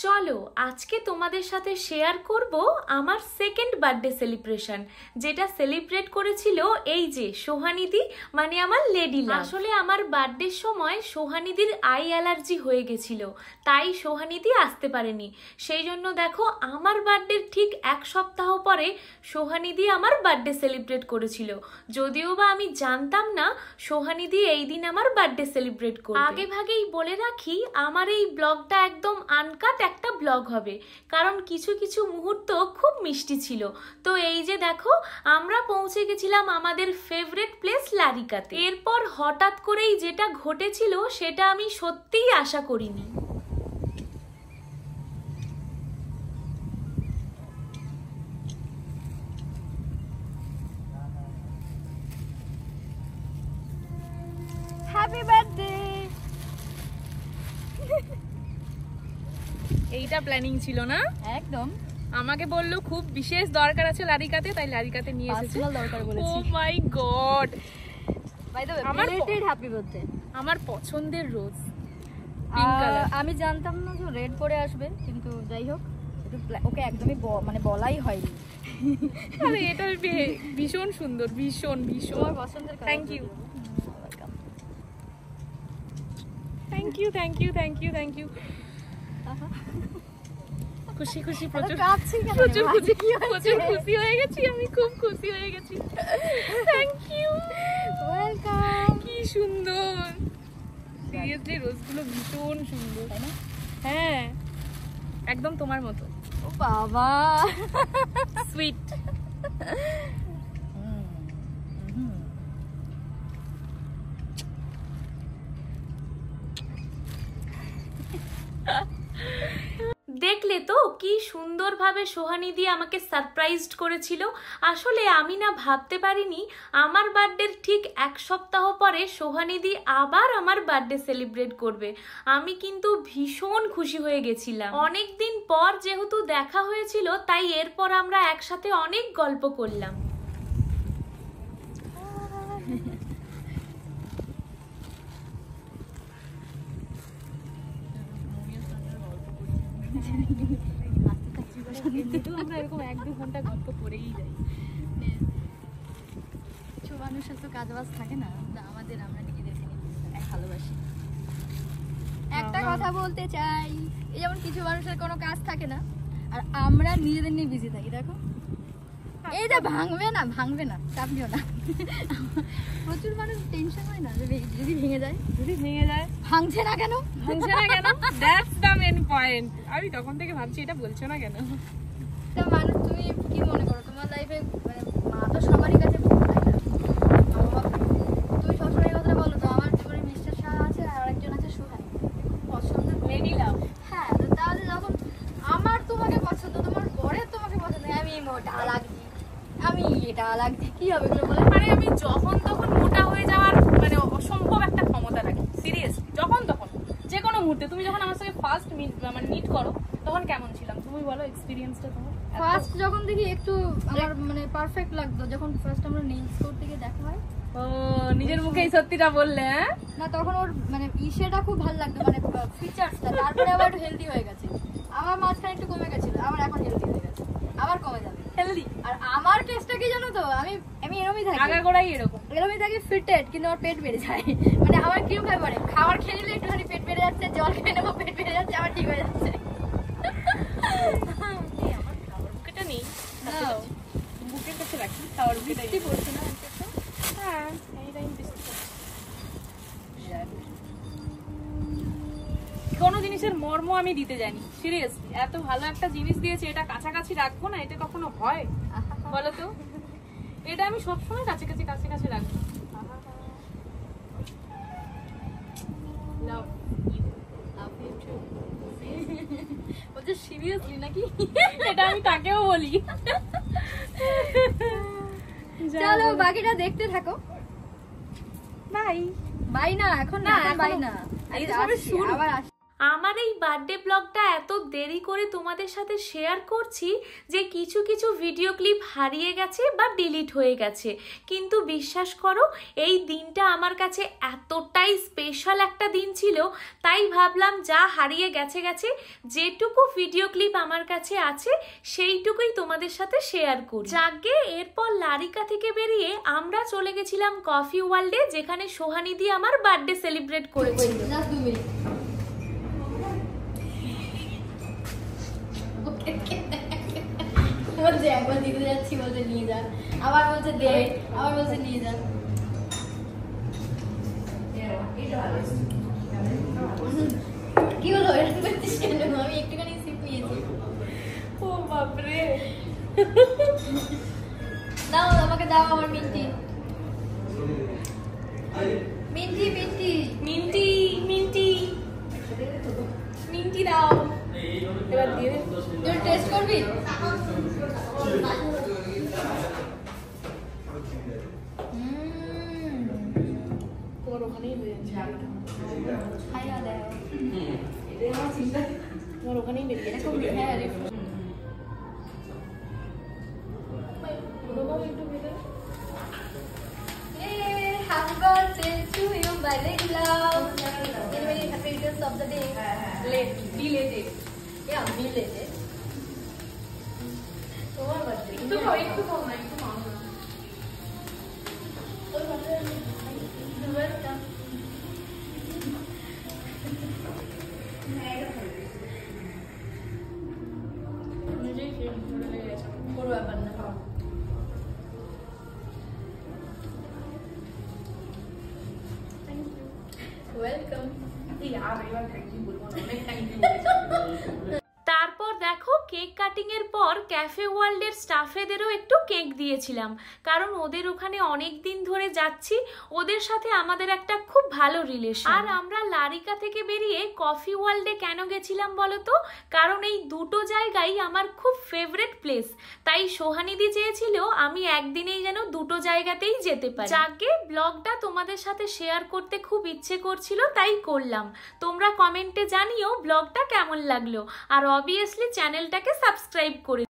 চলো আজকে তোমাদের সাথে শেয়ার করব আমার সেকেন্ড বার্থডে সেলিব্রেশন, যেটা সেলিব্রেট করেছিল এই যে সোহানিদি, মানে আমার লেডি লাভ। আসলে আমার বার্থডের সময় সোহানিদির আই অ্যালার্জি হয়ে গেছিল, তাই সোহানিদি আসতে পারেনি। সেই জন্য দেখো আমার বার্থডের ঠিক এক সপ্তাহ পরে সোহানিদি আমার বার্থডে সেলিব্রেট করেছিল, যদিও বা আমি জানতাম না সোহানিদি এই দিন আমার বার্থডে সেলিব্রেট করবে। আগে ভাগেই বলে রাখি, আমার এই ব্লগটা একদম আনকাট একটা ব্লগ হবে, কারণ কিছু কিছু মুহূর্ত খুব মিষ্টি ছিল। তো এই যে দেখো আমরা পৌঁছে গেছিলাম আমাদের ফেভারিট প্লেস লারিকাতে। এরপর হঠাৎ করেই যেটা ঘটেছিল সেটা আমি সত্যিই আশা করিনি। Happy birthday. এইটা প্ল্যানিং ছিল না একদম। আমাকে বললো খুব বিশেষ দরকার আছে লারিকাতে, তাই লারিকাতে নিয়ে এসেছে। পার্সোনাল দরকার বলেছি। ও মাই গড, বাই দ্য ওয়ে আমার বিলেটেড হ্যাপি বার্থডে। আমার পছন্দের রোজ পিঙ্ক কালার। আমি জানতাম না যে রেড পরে আসবে, কিন্তু যাই হোক একটু ওকে একদমই মানে বলাই হয়নি। আরে এটা ভীষণ সুন্দর, ভীষণ ভীষণ তোমার পছন্দের colour. Thank you, thank you, thank you, thank you, thank you. খুশি খুশি, প্রচুর প্রচুর খুশি, প্রচুর খুশি হয়ে গেছি আমি, খুব খুশি হয়ে গেছি। Thank you, welcome. কি সুন্দর, সিরিয়াসলি রোজগুলো ভীষণ সুন্দর, তাই না? হ্যাঁ একদম তোমার মতো। ও বাবা, সুইট। দেখলে তো কি সুন্দরভাবে সোহানিদি আমাকে সারপ্রাইজড করেছিল। আসলে আমি না ভাবতে পারিনি আমার বার্থডের ঠিক এক সপ্তাহ পরে সোহানিদি আবার আমার বার্থডে সেলিব্রেট করবে। আমি কিন্তু ভীষণ খুশি হয়ে গেছিলাম। অনেকদিন পর যেহেতু দেখা হয়েছিল, তাই এরপর আমরা একসাথে অনেক গল্প করলাম। আমরা এরকম 1-2 ঘন্টা গল্প করেই যাই। কিছু মানুষের তো কাজ বাজ থাকে না, আমাদের আমরা নিজেদেরকে নিয়ে ভালোবাসি। একটা কথা বলতে চাই, এই যেমন কিছু মানুষের কোনো কাজ থাকে না আর আমরা নিজেদের নিয়ে বিজি থাকি। দেখো এইটা ভাঙবে না, ভাঙবে না, চাপ নিও না। প্রচুর মানুষ টেনশন হয় না যদি ভেঙে যায়, যদি ভেঙে যায়। ভাঙছে না কেন, ভাঙছে না কেন, দ্যাটস দ্য মেইন পয়েন্ট। আমি তখন থেকে ভাবছি এটা বলছো না কেন। তা মানুষ, তুমি কি মনে করো তোমার লাইফে মানে মা তো সবারই কাছে বলতে, তাই না? তুমি সবসময় কথা বলো তো, আমার জীবনে মিস্টার শাহ আছে আর আরেকজন আছে সোহানি, খুব পছন্দের লেডি লাভ। হ্যাঁ, তো তাহলে যখন আমার তোমাকে পছন্দ, তোমার বরের তোমাকে পছন্দ, আমি মোটা লাগছি, আমি এটা লাগছি, কি হবে এগুলো বলে? মানে আমি যখন তখন মোটা হয়ে যাওয়ার মানে অসম্ভব একটা ক্ষমতা রাখি, সিরিয়াসলি। যখন তখন যে কোনো মুহূর্তে। তুমি যখন আমার সাথে ফার্স্ট মিট করো তখন কেমন ছিলাম তুমি বলো, এক্সপেরিয়েন্সটা তোমার? ফার্স্ট যখন দেখি একটু আমার মানে পারফেক্ট লাগতো, যখন ফার্স্ট আমরা নেলস করতে গিয়ে দেখা হয়। ও নিজের মুখেই সত্যিটা বললে। হ্যাঁ না, তখন ওর মানে ইসেটা খুব ভালো লাগতো, মানে ফিচার্সটা। তারপরে আবার একটু হেলদি হয়ে গেছে, আমার মাঝখানে একটু কমে গেছিল, আবার এখন হেলদি হয়ে গেছে, আবার কমে যাবে হেলদি। আর আমার কেসটা কি জানো তো, আমি এরকমই থাকি, আগাগোড়াই এরকমই থাকি ফিটেড, কিন্তু আমার পেট বেড়ে যায়। মানে আমার কিরকম হয়, মানে খাবার খেয়ে নিলে একটুখানি পেট বেড়ে যাচ্ছে, জল খেয়ে নেবো পেট বেড়ে যাচ্ছে, আবার ঠিক হয়ে যাচ্ছে। আমার খাওয়ার বুকেটা নেই, বুকের কাছে রাখি খাওয়ার বুকেটাই পড়ছে না। হ্যাঁ এইটাই বৃষ্টি পড়ছে। কোনো জিনিসের মর্ম আমি দিতে জানি, সিরিয়াসলি। এত ভালো একটা জিনিস দিয়েছে, এটা কাছাকাছি রাখবো না, এটা কখনো হয় বলো তো? এটা আমি সবসময় কাছাকাছি কাছাকাছি রাখবো। Love you, love you too. বলছে সিরিয়াসলি নাকি? এটা আমি তাকেও বলি। চলো বাকিটা দেখতে থাকো। বাই। বাই না, এখন না, বাই না, এই সবে শুরু। আবার আমার এই বার্থডে ব্লগটা এত দেরি করে তোমাদের সাথে শেয়ার করছি যে কিছু কিছু ভিডিও ক্লিপ হারিয়ে গেছে বা ডিলিট হয়ে গেছে, কিন্তু বিশ্বাস করো এই দিনটা আমার কাছে এতটাই স্পেশাল একটা দিন ছিল, তাই ভাবলাম যা হারিয়ে গেছে গেছে, যেটুকু ভিডিও ক্লিপ আমার কাছে আছে সেইটুকুই তোমাদের সাথে শেয়ার করি। যাকে এরপর লারিকা থেকে বেরিয়ে আমরা চলে গেছিলাম কফি ওয়ার্ল্ডে, যেখানে সোহানিদি আমার বার্থডে সেলিব্রেট করেছিল। বলছে একবার দিতে যাচ্ছি, বলছে নিয়ে যা, আবার বলছে দে, আবার বলছে নিয়ে যা। কি হলো এরকম করছিস কেন? আমি একটুখানি সিপ নিয়েছি। ও বাপরে, দাও আমাকে দাও আমার minty minty minty minty minty minty দাও, এবার দিয়ে দে। তুই টেস্ট করবি? তোমার ওখানেই হয়ে যাচ্ছে, খাইয়া দেয়। তোমার ওখানেই বেরিয়ে গেছে। হ্যাঁ happy birthday to you, my lady love. Many many happy returns of the day. Late, belated. Yeah, belated. তোমার birthday. একটু খাও, একটু খাও না, একটু খাও না। Welcome. নিজেই খেয়ে ভুলে লেগে গেছে। কোনো ব্যাপার না। ওয়েলকাম। এই আর এবার থ্যাংক ইউ বলবো না, অনেক থ্যাংক ইউ বলেছি। তারপর দেখো কেক কাটিং এর পর ক্যাফে ওয়ার্ল্ডের স্টাফেদেরও একটু কেক দিয়েছিলাম, কারণ ওদের ওখানে অনেক দিন ধরে যাচ্ছি, ওদের সাথে আমাদের একটা খুব ভালো রিলেশন। আর আমরা লারিকা থেকে বেরিয়ে কফি ওয়ার্ল্ডে কেন গেছিলাম বলো তো? কারণ এই দুটো জায়গায় আমার খুব ফেভারিট প্লেস, তাই সোহানিদি চেয়েছিল আমি একদিনেই যেন দুটো জায়গাতেই যেতে পারি। যাকে ব্লগটা তোমাদের সাথে শেয়ার করতে খুব ইচ্ছে করছিল তাই করলাম। তোমরা কমেন্টে জানিও ব্লগটা কেমন লাগলো, আর অবভিয়াসলি চ্যানেলটাকে সাবস্ক্রাইব করে